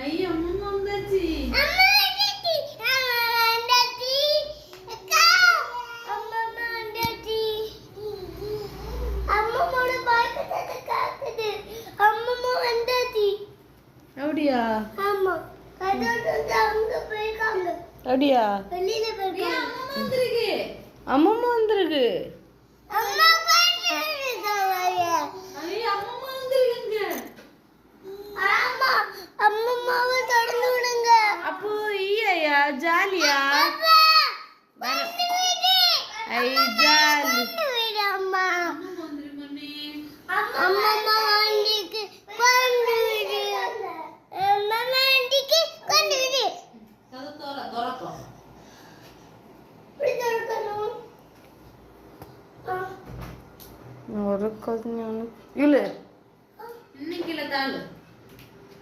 ஐயோ அம்மா வந்தாச்சு. அப்படியா? ஆமா. அங்க போயிருக்காங்க. அப்படியா? வெளியில போயிருக்காங்க. அம்மா வந்திருக்கு. அம்மம்மா வந்திருக்கு. அம்மா வந்திருக்காங்க. ஐயோ அம்மம்மா வந்திருக்குங்க. ஆமா. அம்மாவை தொடர்ந்து விடுங்க. அப்போ ஈயா ஜாலியா? ஐ ஜாலி. அம்மா அம்மா ஆண்டிக்கு கொண்டு விடு. அம்மா ஆண்டிக்கு கொண்டு விடு. கதை தோறக்கும். இப்படி தோறக்கணும். ஒரு கொஞ்சம் இல்ல இன்னைக்கு இல்ல தாளு